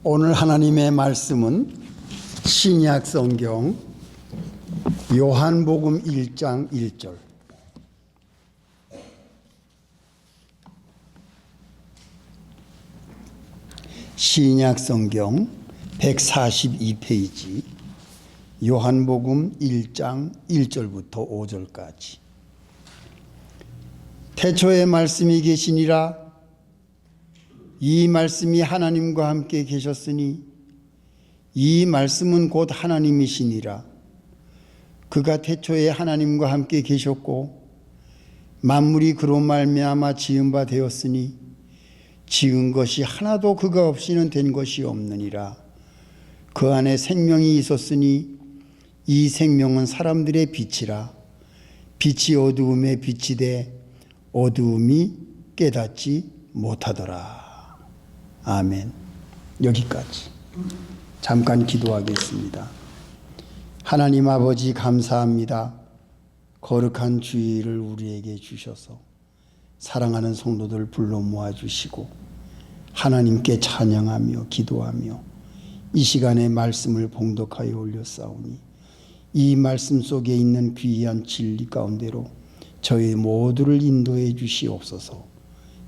오늘 하나님의 말씀은 신약 성경 요한복음 1장 1절. 신약 성경 142페이지 요한복음 1장 1절부터 5절까지. 태초에 말씀이 계시니라. 이 말씀이 하나님과 함께 계셨으니 이 말씀은 곧 하나님이시니라. 그가 태초에 하나님과 함께 계셨고 만물이 그로 말미암아 지은 바 되었으니 지은 것이 하나도 그가 없이는 된 것이 없느니라. 그 안에 생명이 있었으니 이 생명은 사람들의 빛이라. 빛이 어두움에 비치되 어두움이 깨닫지 못하더라. 아멘. 여기까지. 잠깐 기도하겠습니다. 하나님 아버지 감사합니다. 거룩한 주일을 우리에게 주셔서 사랑하는 성도들 불러 모아주시고 하나님께 찬양하며 기도하며 이 시간에 말씀을 봉독하여 올렸사오니 이 말씀 속에 있는 귀한 진리 가운데로 저희 모두를 인도해 주시옵소서.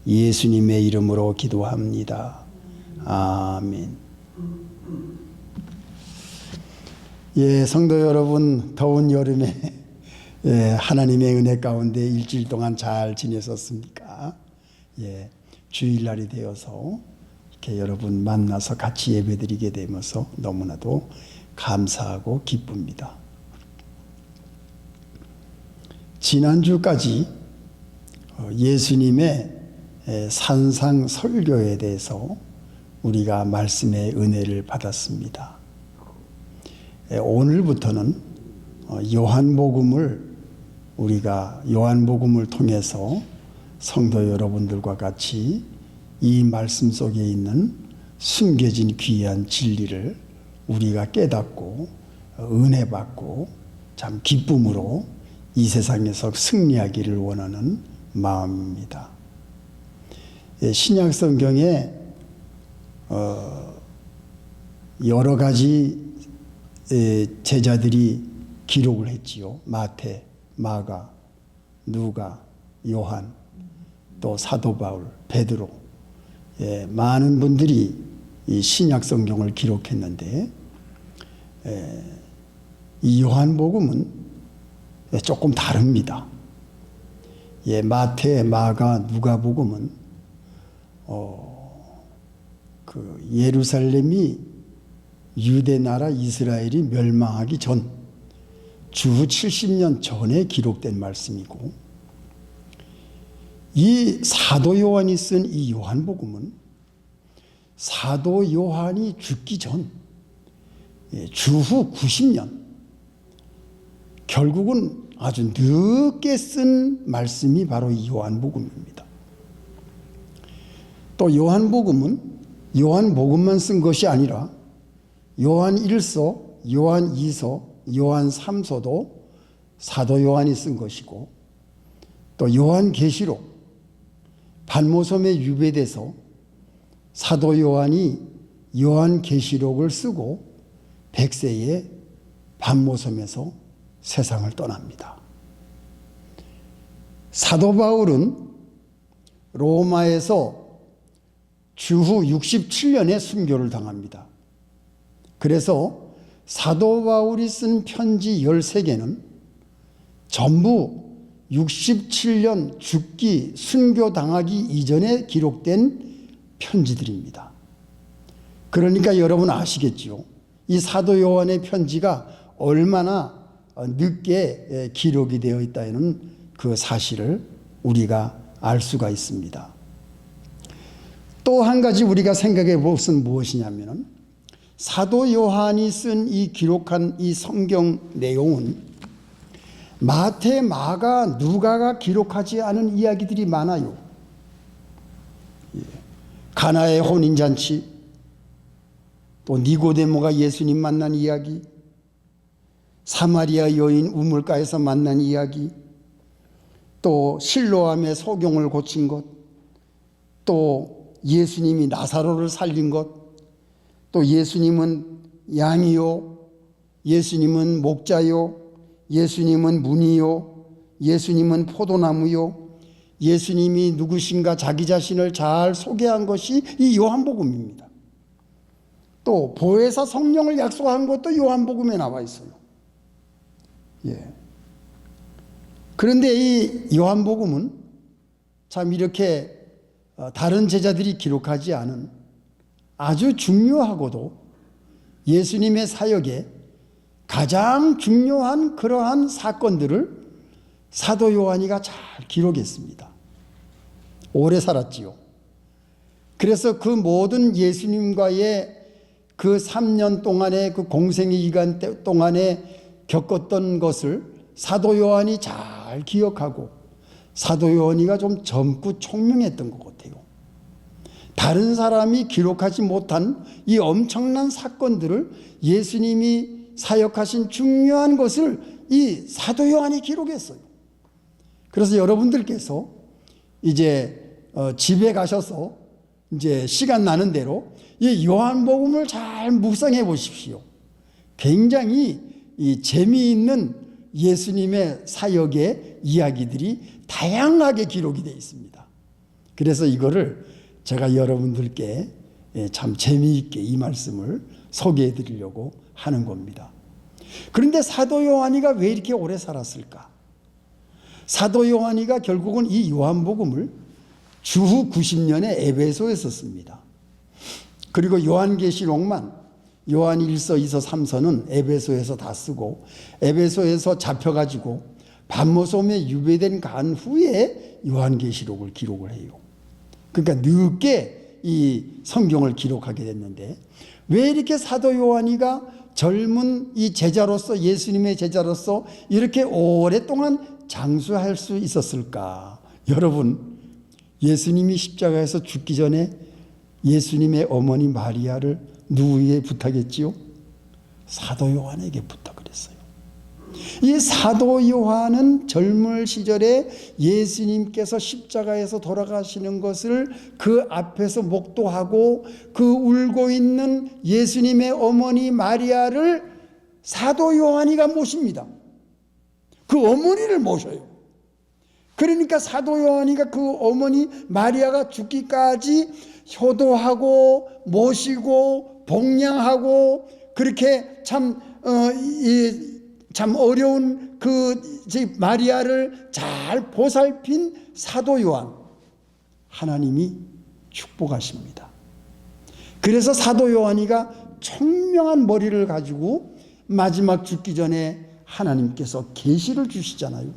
예수님의 이름으로 기도합니다. 아멘. 예, 성도 여러분, 더운 여름에 하나님의 은혜 가운데 일주일 동안 잘 지내셨습니까? 예, 주일날이 되어서 이렇게 여러분 만나서 같이 예배드리게 되면서 너무나도 감사하고 기쁩니다. 지난주까지 예수님의 산상 설교에 대해서 우리가 말씀의 은혜를 받았습니다. 오늘부터는 요한복음을 통해서 성도 여러분들과 같이 이 말씀 속에 있는 숨겨진 귀한 진리를 우리가 깨닫고 은혜 받고 참 기쁨으로 이 세상에서 승리하기를 원하는 마음입니다. 신약 성경에 여러 가지 제자들이 기록을 했지요. 마태, 마가, 누가, 요한, 또 사도 바울, 베드로, 많은 분들이 이 신약 성경을 기록했는데 이 요한복음은 조금 다릅니다. 마태, 마가, 누가복음은 그 예루살렘이 유대 나라 이스라엘이 멸망하기 전 주후 70년 전에 기록된 말씀이고, 이 사도 요한이 쓴 이 요한복음은 사도 요한이 죽기 전 주후 90년, 결국은 아주 늦게 쓴 말씀이 바로 이 요한복음입니다. 또 요한복음만 쓴 것이 아니라 요한 1서, 요한 2서, 요한 3서도 사도 요한이 쓴 것이고, 또 요한계시록, 반모섬에 유배돼서 사도 요한이 요한계시록을 쓰고 백세에 반모섬에서 세상을 떠납니다. 사도 바울은 로마에서 주후 67년에 순교를 당합니다. 그래서 사도 바울이 쓴 편지 13개는 전부 67년 죽기, 순교당하기 이전에 기록된 편지들입니다. 그러니까 여러분 아시겠지요? 이 사도 요한의 편지가 얼마나 늦게 기록이 되어 있다는 그 사실을 우리가 알 수가 있습니다. 또 한 가지 우리가 생각해 볼 것은 무엇이냐면, 사도 요한이 기록한 이 성경 내용은 마태, 마가, 누가가 기록하지 않은 이야기들이 많아요. 가나의 혼인잔치, 또 니고데모가 예수님 만난 이야기, 사마리아 여인 우물가에서 만난 이야기, 또 실로암의 소경을 고친 것, 또 예수님이 나사로를 살린 것, 또 예수님은 양이요, 예수님은 목자요, 예수님은 문이요, 예수님은 포도나무요, 예수님이 누구신가 자기 자신을 잘 소개한 것이 이 요한복음입니다. 또 보혜사 성령을 약속한 것도 요한복음에 나와 있어요. 예. 그런데 이 요한복음은 참 이렇게 다른 제자들이 기록하지 않은 아주 중요하고도 예수님의 사역에 가장 중요한 그러한 사건들을 사도 요한이가 잘 기록했습니다. 오래 살았지요. 그래서 그 모든 예수님과의 그 3년 동안의 그 공생의 기간 동안에 겪었던 것을 사도 요한이 잘 기억하고 사도 요한이가 좀 젊고 총명했던 것 같아요. 다른 사람이 기록하지 못한 이 엄청난 사건들을 예수님이 사역하신 중요한 것을 이 사도 요한이 기록했어요. 그래서 여러분들께서 이제 집에 가셔서 이제 시간 나는 대로 이 요한복음을 잘 묵상해 보십시오. 굉장히 이 재미있는 예수님의 사역의 이야기들이 다양하게 기록이 되어 있습니다. 그래서 이거를 제가 여러분들께 참 재미있게 이 말씀을 소개해 드리려고 하는 겁니다. 그런데 사도 요한이가 왜 이렇게 오래 살았을까? 사도 요한이가 결국은 이 요한복음을 주후 90년에 에베소에 썼습니다. 그리고 요한계시록만 요한 1서, 2서, 3서는 에베소에서 다 쓰고 에베소에서 잡혀가지고 밤모섬에 유배된 간 후에 요한계시록을 기록을 해요. 그러니까 늦게 이 성경을 기록하게 됐는데 왜 이렇게 사도 요한이가 젊은 이 제자로서 예수님의 제자로서 이렇게 오랫동안 장수할 수 있었을까? 여러분, 예수님이 십자가에서 죽기 전에 예수님의 어머니 마리아를 누구에게 부탁했지요? 사도 요한에게 부탁을 했어요. 이 사도 요한은 젊을 시절에 예수님께서 십자가에서 돌아가시는 것을 그 앞에서 목도하고 그 울고 있는 예수님의 어머니 마리아를 사도 요한이가 모십니다. 그 어머니를 모셔요. 그러니까 사도 요한이가 그 어머니 마리아가 죽기까지 효도하고 모시고 복양하고 그렇게 참 어려운 그 마리아를 잘 보살핀 사도 요한, 하나님이 축복하십니다. 그래서 사도 요한이가 총명한 머리를 가지고 마지막 죽기 전에 하나님께서 계시를 주시잖아요.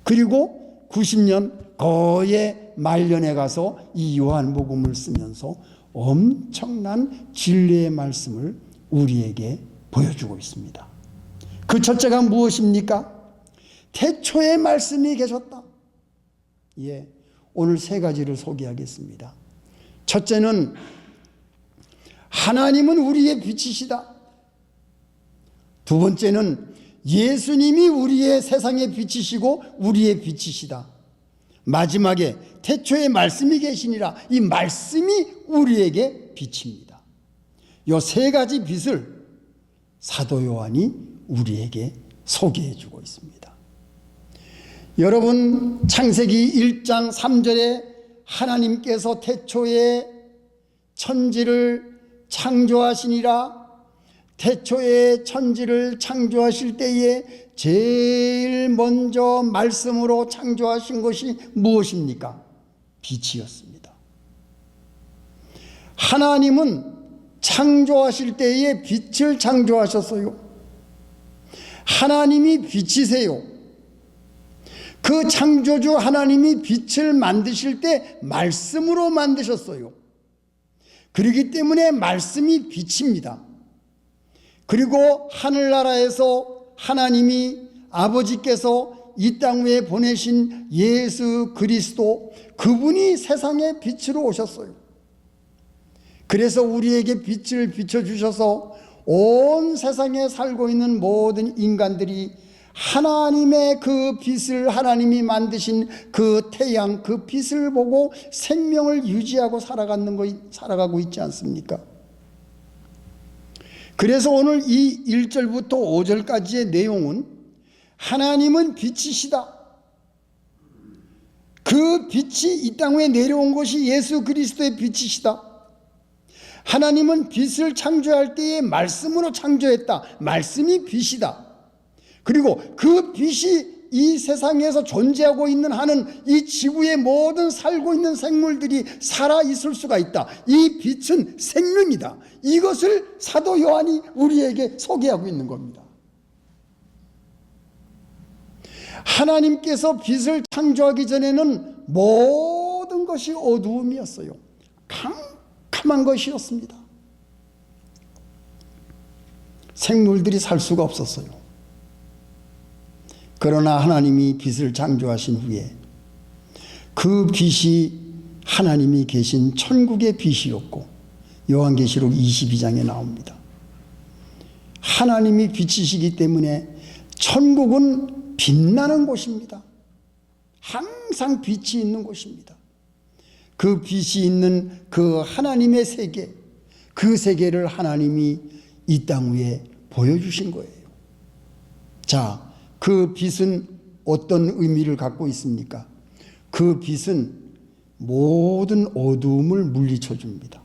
그리고 90년 거의 말년에 가서 이 요한복음을 쓰면서 엄청난 진리의 말씀을 우리에게 보여주고 있습니다. 그 첫째가 무엇입니까? 태초에 말씀이 계셨다. 예, 오늘 세 가지를 소개하겠습니다. 첫째는 하나님은 우리의 빛이시다. 두 번째는 예수님이 우리의 세상의 빛이시고 우리의 빛이시다. 마지막에 태초에 말씀이 계시니라. 이 말씀이 우리에게 빛입니다. 이 세 가지 빛을 사도 요한이 우리에게 소개해 주고 있습니다. 여러분, 창세기 1장 3절에 하나님께서 태초에 천지를 창조하시니라. 태초에 천지를 창조하실 때에 제일 먼저 말씀으로 창조하신 것이 무엇입니까? 빛이었습니다. 하나님은 창조하실 때에 빛을 창조하셨어요. 하나님이 빛이세요. 그 창조주 하나님이 빛을 만드실 때 말씀으로 만드셨어요. 그렇기 때문에 말씀이 빛입니다. 그리고 하늘나라에서 하나님이 아버지께서 이 땅 위에 보내신 예수 그리스도, 그분이 세상의 빛으로 오셨어요. 그래서 우리에게 빛을 비춰주셔서 온 세상에 살고 있는 모든 인간들이 하나님의 그 빛을, 하나님이 만드신 그 태양, 그 빛을 보고 생명을 유지하고 살아가고 있지 않습니까? 그래서 오늘 이 1절부터 5절까지의 내용은 하나님은 빛이시다. 그 빛이 이 땅에 내려온 것이 예수 그리스도의 빛이시다. 하나님은 빛을 창조할 때에 말씀으로 창조했다. 말씀이 빛이다. 그리고 그 빛이 이 세상에서 존재하고 있는 한은 이 지구의 모든 살고 있는 생물들이 살아있을 수가 있다. 이 빛은 생명이다. 이것을 사도 요한이 우리에게 소개하고 있는 겁니다. 하나님께서 빛을 창조하기 전에는 모든 것이 어두움이었어요. 캄캄한 것이었습니다. 생물들이 살 수가 없었어요. 그러나 하나님이 빛을 창조하신 후에 그 빛이 하나님이 계신 천국의 빛이었고, 요한계시록 22장에 나옵니다. 하나님이 빛이시기 때문에 천국은 빛나는 곳입니다. 항상 빛이 있는 곳입니다. 그 빛이 있는 그 하나님의 세계, 그 세계를 하나님이 이 땅 위에 보여주신 거예요. 자, 그 빛은 어떤 의미를 갖고 있습니까? 그 빛은 모든 어두움을 물리쳐 줍니다.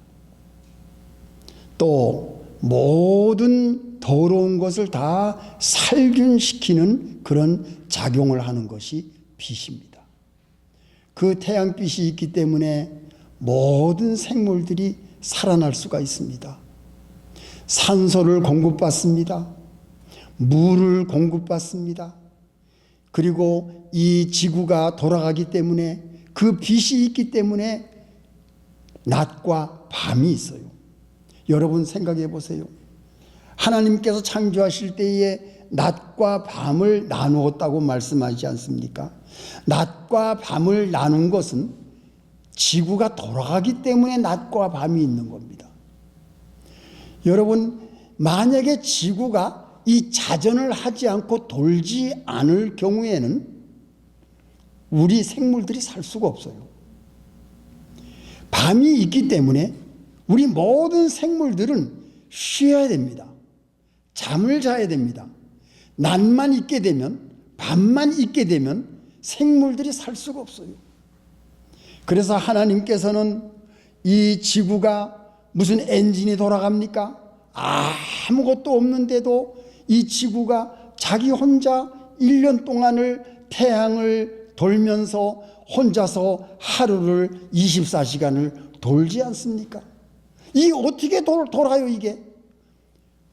또 모든 더러운 것을 다 살균시키는 그런 작용을 하는 것이 빛입니다. 그 태양빛이 있기 때문에 모든 생물들이 살아날 수가 있습니다. 산소를 공급받습니다. 물을 공급받습니다. 그리고 이 지구가 돌아가기 때문에, 그 빛이 있기 때문에 낮과 밤이 있어요. 여러분 생각해 보세요. 하나님께서 창조하실 때에 낮과 밤을 나누었다고 말씀하지 않습니까? 낮과 밤을 나눈 것은 지구가 돌아가기 때문에 낮과 밤이 있는 겁니다. 여러분, 만약에 지구가 이 자전을 하지 않고 돌지 않을 경우에는 우리 생물들이 살 수가 없어요. 밤이 있기 때문에 우리 모든 생물들은 쉬어야 됩니다. 잠을 자야 됩니다. 낮만 있게 되면, 밤만 있게 되면 생물들이 살 수가 없어요. 그래서 하나님께서는 이 지구가 무슨 엔진이 돌아갑니까? 아무것도 없는데도 이 지구가 자기 혼자 1년 동안을 태양을 돌면서 혼자서 하루를 24시간을 돌지 않습니까? 이 어떻게 돌아요 이게?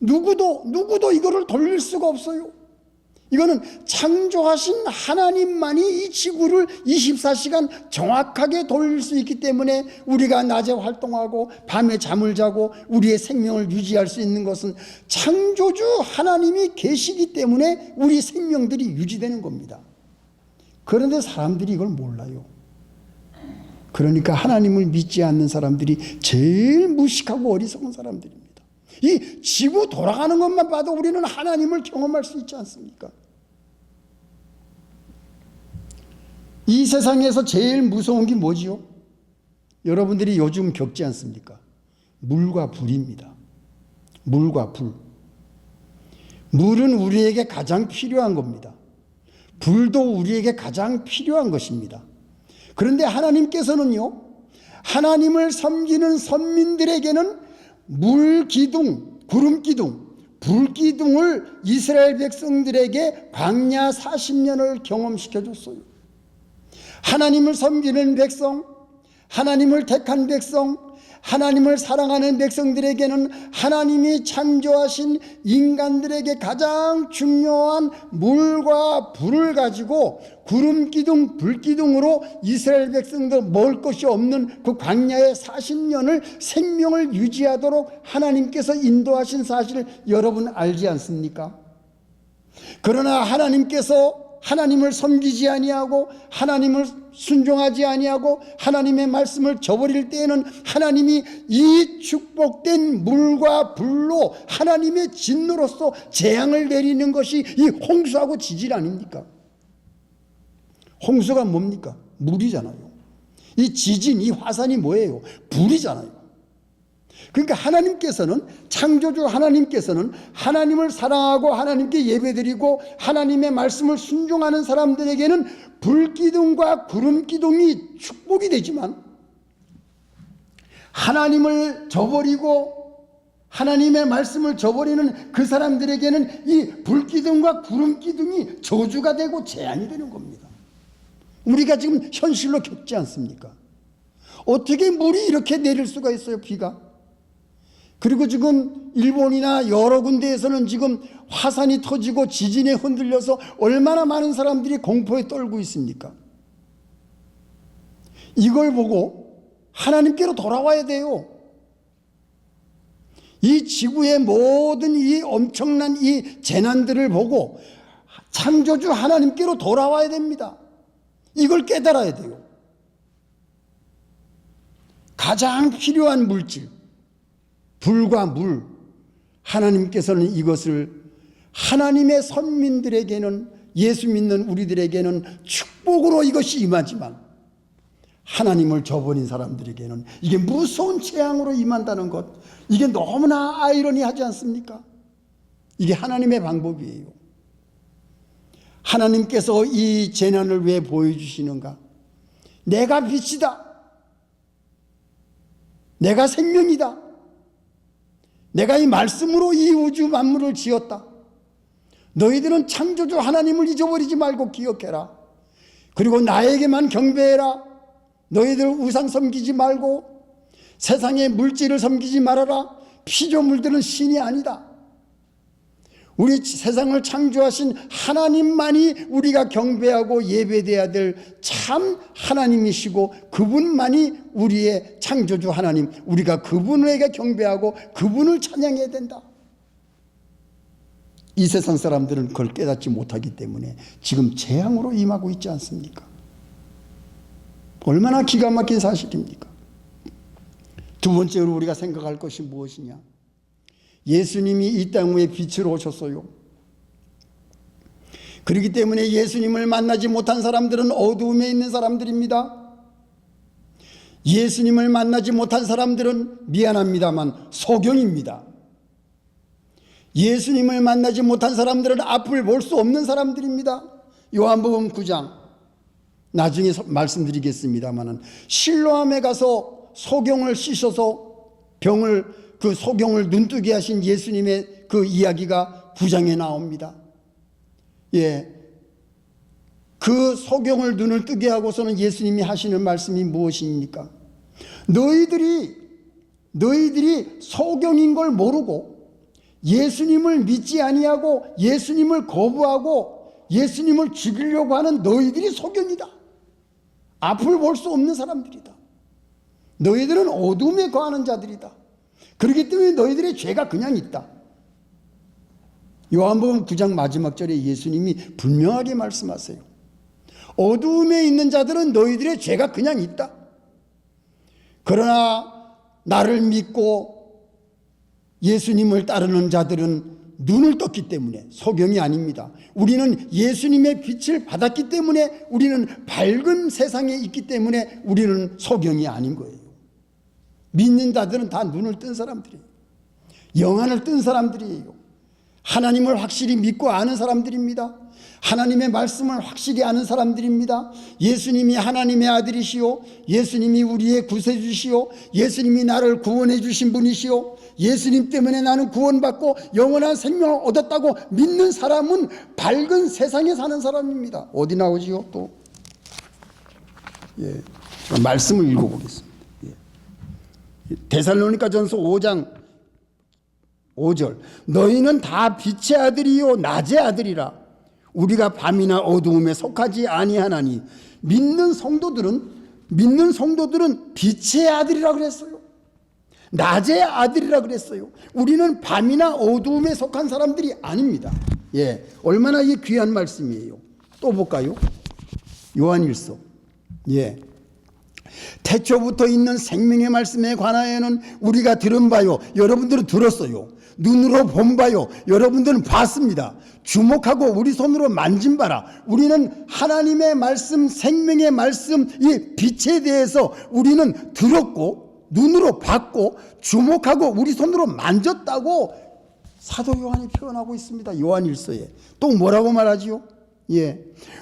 누구도 이거를 돌릴 수가 없어요. 이거는 창조하신 하나님만이 이 지구를 24시간 정확하게 돌릴 수 있기 때문에 우리가 낮에 활동하고 밤에 잠을 자고 우리의 생명을 유지할 수 있는 것은 창조주 하나님이 계시기 때문에 우리 생명들이 유지되는 겁니다. 그런데 사람들이 이걸 몰라요. 그러니까 하나님을 믿지 않는 사람들이 제일 무식하고 어리석은 사람들입니다. 이 지구 돌아가는 것만 봐도 우리는 하나님을 경험할 수 있지 않습니까? 이 세상에서 제일 무서운 게 뭐지요? 여러분들이 요즘 겪지 않습니까? 물과 불입니다. 물과 불. 물은 우리에게 가장 필요한 겁니다. 불도 우리에게 가장 필요한 것입니다. 그런데 하나님께서는요, 하나님을 섬기는 선민들에게는 물기둥, 구름기둥, 불기둥을 이스라엘 백성들에게 광야 40년을 경험시켜줬어요. 하나님을 섬기는 백성, 하나님을 택한 백성, 하나님을 사랑하는 백성들에게는 하나님이 창조하신 인간들에게 가장 중요한 물과 불을 가지고 구름기둥, 불기둥으로 이스라엘 백성들 먹을 것이 없는 그 광야의 40년을 생명을 유지하도록 하나님께서 인도하신 사실을 여러분 알지 않습니까? 그러나 하나님께서 하나님을 섬기지 아니하고 하나님을 순종하지 아니하고 하나님의 말씀을 저버릴 때에는 하나님이 이 축복된 물과 불로 하나님의 진노로서 재앙을 내리는 것이 이 홍수하고 지진 아닙니까? 홍수가 뭡니까? 물이잖아요. 이 지진, 이 화산이 뭐예요? 불이잖아요. 그러니까 하나님께서는, 창조주 하나님께서는 하나님을 사랑하고 하나님께 예배드리고 하나님의 말씀을 순종하는 사람들에게는 불기둥과 구름기둥이 축복이 되지만, 하나님을 저버리고 하나님의 말씀을 저버리는 그 사람들에게는 이 불기둥과 구름기둥이 저주가 되고 재앙이 되는 겁니다. 우리가 지금 현실로 겪지 않습니까? 어떻게 물이 이렇게 내릴 수가 있어요, 비가? 그리고 지금 일본이나 여러 군데에서는 지금 화산이 터지고 지진에 흔들려서 얼마나 많은 사람들이 공포에 떨고 있습니까? 이걸 보고 하나님께로 돌아와야 돼요. 이 지구의 모든 이 엄청난 이 재난들을 보고 창조주 하나님께로 돌아와야 됩니다. 이걸 깨달아야 돼요. 가장 필요한 물질, 불과 물, 하나님께서는 이것을 하나님의 선민들에게는, 예수 믿는 우리들에게는 축복으로 이것이 임하지만, 하나님을 저버린 사람들에게는 이게 무서운 재앙으로 임한다는 것, 이게 너무나 아이러니하지 않습니까? 이게 하나님의 방법이에요. 하나님께서 이 재난을 왜 보여주시는가? 내가 빛이다, 내가 생명이다, 내가 이 말씀으로 이 우주 만물을 지었다. 너희들은 창조주 하나님을 잊어버리지 말고 기억해라. 그리고 나에게만 경배해라. 너희들 우상 섬기지 말고 세상의 물질을 섬기지 말아라. 피조물들은 신이 아니다. 우리 세상을 창조하신 하나님만이 우리가 경배하고 예배돼야 될 참 하나님이시고, 그분만이 우리의 창조주 하나님, 우리가 그분에게 경배하고 그분을 찬양해야 된다. 이 세상 사람들은 그걸 깨닫지 못하기 때문에 지금 재앙으로 임하고 있지 않습니까? 얼마나 기가 막힌 사실입니까? 두 번째로 우리가 생각할 것이 무엇이냐? 예수님이 이 땅 위에 빛으로 오셨어요. 그렇기 때문에 예수님을 만나지 못한 사람들은 어두움에 있는 사람들입니다. 예수님을 만나지 못한 사람들은 미안합니다만 소경입니다. 예수님을 만나지 못한 사람들은 앞을 볼 수 없는 사람들입니다. 요한복음 9장, 나중에 말씀드리겠습니다만, 실로암에 가서 소경을 씻어서 그 소경을 눈뜨게 하신 예수님의 그 이야기가 9장에 나옵니다. 예, 그 소경을 눈을 뜨게 하고서는 예수님이 하시는 말씀이 무엇입니까? 너희들이 소경인 걸 모르고 예수님을 믿지 아니하고 예수님을 거부하고 예수님을 죽이려고 하는 너희들이 소경이다. 앞을 볼 수 없는 사람들이다. 너희들은 어둠에 거하는 자들이다. 그렇기 때문에 너희들의 죄가 그냥 있다. 요한복음 9장 마지막 절에 예수님이 분명하게 말씀하세요. 어두움에 있는 자들은 너희들의 죄가 그냥 있다. 그러나 나를 믿고 예수님을 따르는 자들은 눈을 떴기 때문에 소경이 아닙니다. 우리는 예수님의 빛을 받았기 때문에, 우리는 밝은 세상에 있기 때문에 우리는 소경이 아닌 거예요. 믿는 자들은 다 눈을 뜬 사람들이에요. 영안을 뜬 사람들이에요. 하나님을 확실히 믿고 아는 사람들입니다. 하나님의 말씀을 확실히 아는 사람들입니다. 예수님이 하나님의 아들이시오, 예수님이 우리의 구세주시오, 예수님이 나를 구원해 주신 분이시오, 예수님 때문에 나는 구원받고 영원한 생명을 얻었다고 믿는 사람은 밝은 세상에 사는 사람입니다. 어디 나오지요? 또 말씀을 읽어보겠습니다. 데살로니가전서 5장 5절, 너희는 다 빛의 아들이요 낮의 아들이라. 우리가 밤이나 어두움에 속하지 아니하나니. 믿는 성도들은 빛의 아들이라 그랬어요. 낮의 아들이라 그랬어요. 우리는 밤이나 어두움에 속한 사람들이 아닙니다. 예, 얼마나 이 귀한 말씀이에요. 또 볼까요? 요한일서. 예. 태초부터 있는 생명의 말씀에 관하여는 우리가 들은 바요, 여러분들은 들었어요. 눈으로 본 바요, 여러분들은 봤습니다. 주목하고 우리 손으로 만진 바라. 우리는 하나님의 말씀, 생명의 말씀, 이 빛에 대해서 우리는 들었고 눈으로 봤고 주목하고 우리 손으로 만졌다고 사도 요한이 표현하고 있습니다. 요한일서에. 또 뭐라고 말하지요?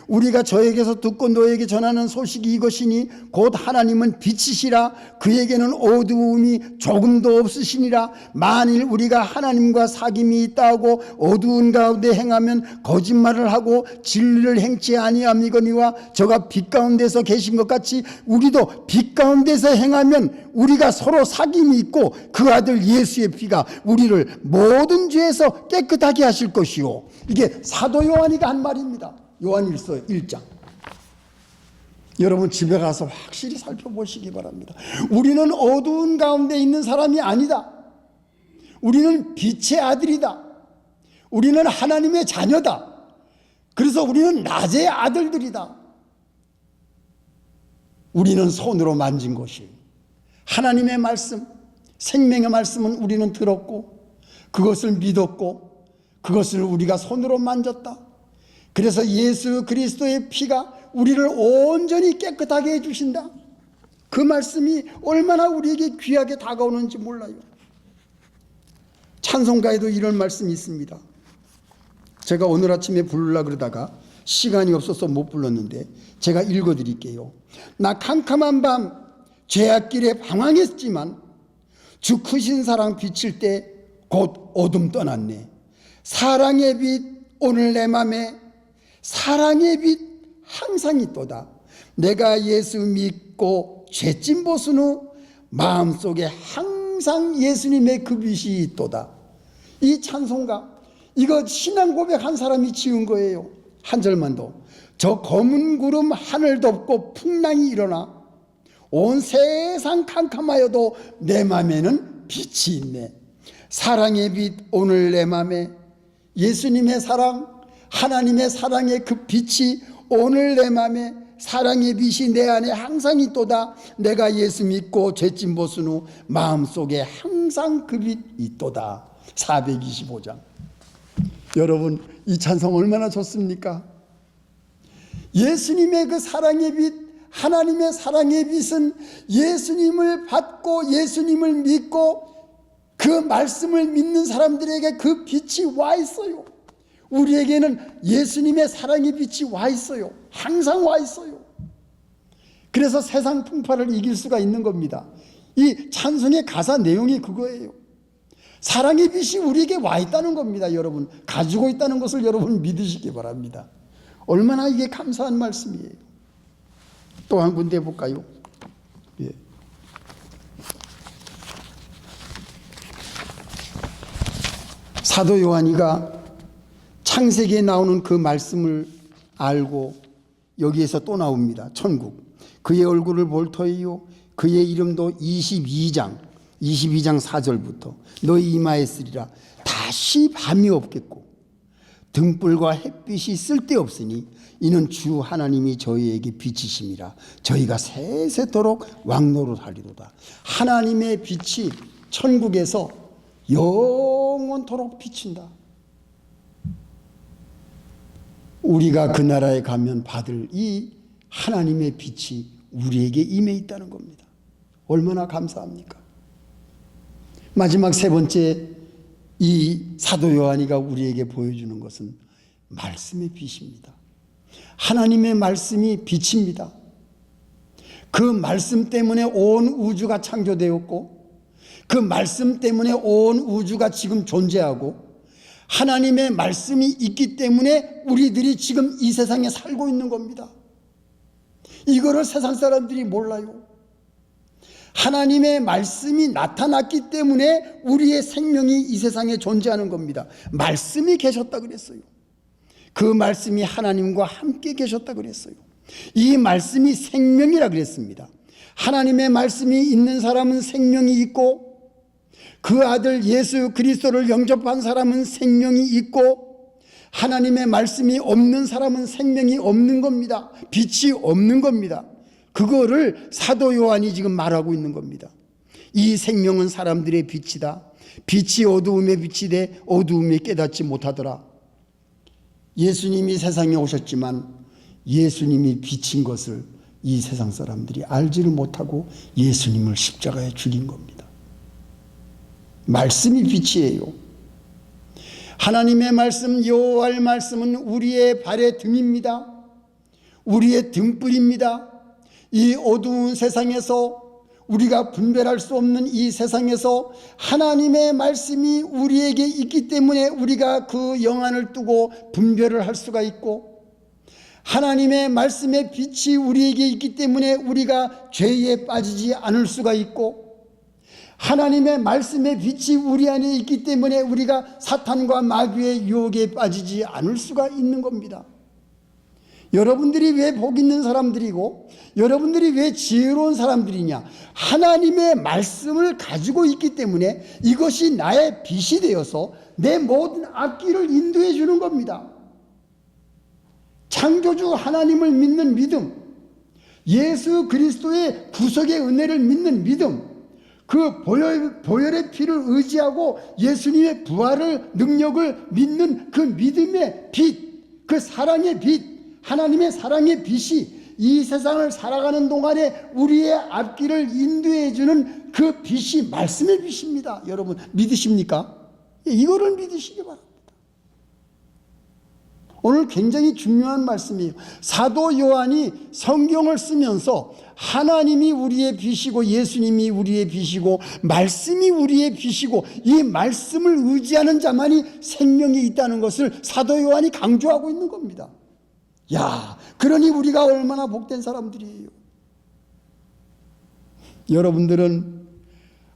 우리가 저에게서 듣고 너에게 전하는 소식이 이것이니 곧 하나님은 빛이시라 그에게는 어두움이 조금도 없으시니라. 만일 우리가 하나님과 사귐이 있다 하고 어두운 가운데 행하면 거짓말을 하고 진리를 행치 아니함이거니와 저가 빛 가운데서 계신 것 같이 우리도 빛 가운데서 행하면 우리가 서로 사귐이 있고 그 아들 예수의 피가 우리를 모든 죄에서 깨끗하게 하실 것이요. 이게 사도 요한이가 한 말입니다. 요한일서 1장. 여러분 집에 가서 확실히 살펴보시기 바랍니다. 우리는 어두운 가운데 있는 사람이 아니다. 우리는 빛의 아들이다. 우리는 하나님의 자녀다. 그래서 우리는 낮의 아들들이다. 우리는 손으로 만진 것이 하나님의 말씀, 생명의 말씀은 우리는 들었고 그것을 믿었고 그것을 우리가 손으로 만졌다. 그래서 예수 그리스도의 피가 우리를 온전히 깨끗하게 해주신다. 그 말씀이 얼마나 우리에게 귀하게 다가오는지 몰라요. 찬송가에도 이런 말씀이 있습니다. 제가 오늘 아침에 부르려고 그러다가 시간이 없어서 못 불렀는데 제가 읽어드릴게요. 나 캄캄한 밤 죄악길에 방황했지만 주 크신 사랑 비칠 때 곧 어둠 떠났네. 사랑의 빛 오늘 내 맘에 사랑의 빛 항상 있도다. 내가 예수 믿고 죄짐 벗은 후 마음속에 항상 예수님의 그 빛이 있도다. 이 찬송가 이거 신앙 고백한 사람이 지은 거예요. 한 절만 더. 저 검은 구름 하늘 덮고 풍랑이 일어나 온 세상 캄캄하여도 내 맘에는 빛이 있네. 사랑의 빛 오늘 내 맘에 예수님의 사랑 하나님의 사랑의 그 빛이 오늘 내 맘에 사랑의 빛이 내 안에 항상 있도다. 내가 예수 믿고 죄짐 벗은 후 마음속에 항상 그 빛 있도다. 425장. 여러분 이 찬송 얼마나 좋습니까? 예수님의 그 사랑의 빛 하나님의 사랑의 빛은 예수님을 받고 예수님을 믿고 그 말씀을 믿는 사람들에게 그 빛이 와 있어요. 우리에게는 예수님의 사랑의 빛이 와 있어요. 항상 와 있어요. 그래서 세상 풍파를 이길 수가 있는 겁니다. 이 찬송의 가사 내용이 그거예요. 사랑의 빛이 우리에게 와 있다는 겁니다. 여러분 가지고 있다는 것을 여러분 믿으시기 바랍니다. 얼마나 이게 감사한 말씀이에요. 또 한 군데 볼까요? 사도 요한이가 창세기에 나오는 그 말씀을 알고 여기에서 또 나옵니다. 천국. 그의 얼굴을 볼 터이요 그의 이름도 22장 4절부터 너희 이마에 쓰리라. 다시 밤이 없겠고 등불과 햇빛이 쓸데없으니 이는 주 하나님이 저희에게 빛이심이라. 저희가 세세토록 왕노릇하리로다. 하나님의 빛이 천국에서 영원토록 비친다. 우리가 그 나라에 가면 받을 이 하나님의 빛이 우리에게 임해 있다는 겁니다. 얼마나 감사합니까? 마지막 세 번째 이 사도 요한이가 우리에게 보여주는 것은 말씀의 빛입니다. 하나님의 말씀이 빛입니다. 그 말씀 때문에 온 우주가 창조되었고 그 말씀 때문에 온 우주가 지금 존재하고 하나님의 말씀이 있기 때문에 우리들이 지금 이 세상에 살고 있는 겁니다. 이거를 세상 사람들이 몰라요. 하나님의 말씀이 나타났기 때문에 우리의 생명이 이 세상에 존재하는 겁니다. 말씀이 계셨다 그랬어요. 그 말씀이 하나님과 함께 계셨다 그랬어요. 이 말씀이 생명이라 그랬습니다. 하나님의 말씀이 있는 사람은 생명이 있고 그 아들 예수 그리스도를 영접한 사람은 생명이 있고 하나님의 말씀이 없는 사람은 생명이 없는 겁니다. 빛이 없는 겁니다. 그거를 사도 요한이 지금 말하고 있는 겁니다. 이 생명은 사람들의 빛이다. 빛이 어두움에 빛이 돼 어두움에 깨닫지 못하더라. 예수님이 세상에 오셨지만 예수님이 비친 것을 이 세상 사람들이 알지를 못하고 예수님을 십자가에 죽인 겁니다. 말씀이 빛이에요. 하나님의 말씀, 여호와의 말씀은 우리의 발의 등입니다. 우리의 등불입니다. 이 어두운 세상에서, 우리가 분별할 수 없는 이 세상에서 하나님의 말씀이 우리에게 있기 때문에 우리가 그 영안을 뜨고 분별을 할 수가 있고, 하나님의 말씀의 빛이 우리에게 있기 때문에 우리가 죄에 빠지지 않을 수가 있고, 하나님의 말씀의 빛이 우리 안에 있기 때문에 우리가 사탄과 마귀의 유혹에 빠지지 않을 수가 있는 겁니다. 여러분들이 왜 복 있는 사람들이고 여러분들이 왜 지혜로운 사람들이냐? 하나님의 말씀을 가지고 있기 때문에 이것이 나의 빛이 되어서 내 모든 앞길을 인도해 주는 겁니다. 창조주 하나님을 믿는 믿음, 예수 그리스도의 구속의 은혜를 믿는 믿음, 그 보혈의 피를 의지하고 예수님의 부활을 능력을 믿는 그 믿음의 빛, 그 사랑의 빛, 하나님의 사랑의 빛이 이 세상을 살아가는 동안에 우리의 앞길을 인도해 주는 그 빛이 말씀의 빛입니다. 여러분 믿으십니까? 이거를 믿으시기 바랍니다. 오늘 굉장히 중요한 말씀이에요. 사도 요한이 성경을 쓰면서 하나님이 우리의 빛이고 예수님이 우리의 빛이고 말씀이 우리의 빛이고 이 말씀을 의지하는 자만이 생명이 있다는 것을 사도 요한이 강조하고 있는 겁니다. 야, 그러니 우리가 얼마나 복된 사람들이에요. 여러분들은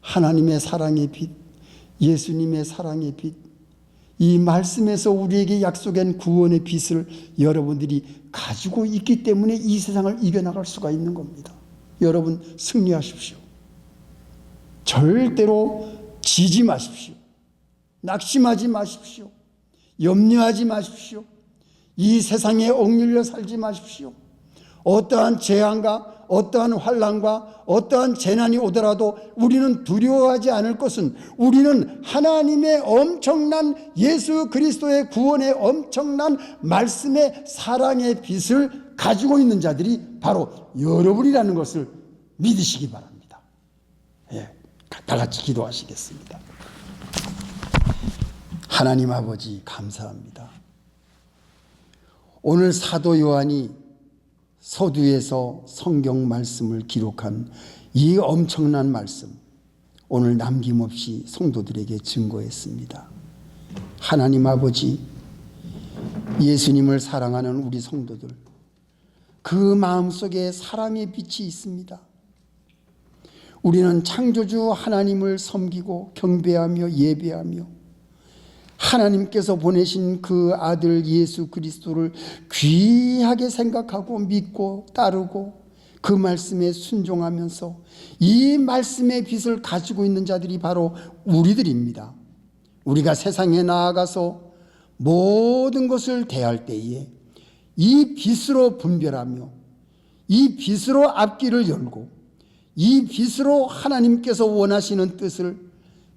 하나님의 사랑의 빛, 예수님의 사랑의 빛, 이 말씀에서 우리에게 약속한 구원의 빛을 여러분들이 가지고 있기 때문에 이 세상을 이겨나갈 수가 있는 겁니다. 여러분 승리하십시오. 절대로 지지 마십시오. 낙심하지 마십시오. 염려하지 마십시오. 이 세상에 억눌려 살지 마십시오. 어떠한 재앙과 어떠한 환난과 어떠한 재난이 오더라도 우리는 두려워하지 않을 것은, 우리는 하나님의 엄청난 예수 그리스도의 구원의 엄청난 말씀의 사랑의 빛을 가지고 있는 자들이 바로 여러분이라는 것을 믿으시기 바랍니다. 예, 다 같이 기도하시겠습니다. 하나님 아버지 감사합니다. 오늘 사도 요한이 서두에서 성경 말씀을 기록한 이 엄청난 말씀, 오늘 남김없이 성도들에게 증거했습니다. 하나님 아버지, 예수님을 사랑하는 우리 성도들, 그 마음속에 사랑의 빛이 있습니다. 우리는 창조주 하나님을 섬기고 경배하며 예배하며 하나님께서 보내신 그 아들 예수 그리스도를 귀하게 생각하고 믿고 따르고 그 말씀에 순종하면서 이 말씀의 빛을 가지고 있는 자들이 바로 우리들입니다. 우리가 세상에 나아가서 모든 것을 대할 때에 이 빛으로 분별하며 이 빛으로 앞길을 열고 이 빛으로 하나님께서 원하시는 뜻을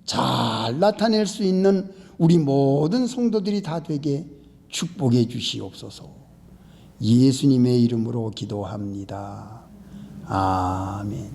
잘 나타낼 수 있는 우리 모든 성도들이 다 되게 축복해 주시옵소서. 예수님의 이름으로 기도합니다. 아멘.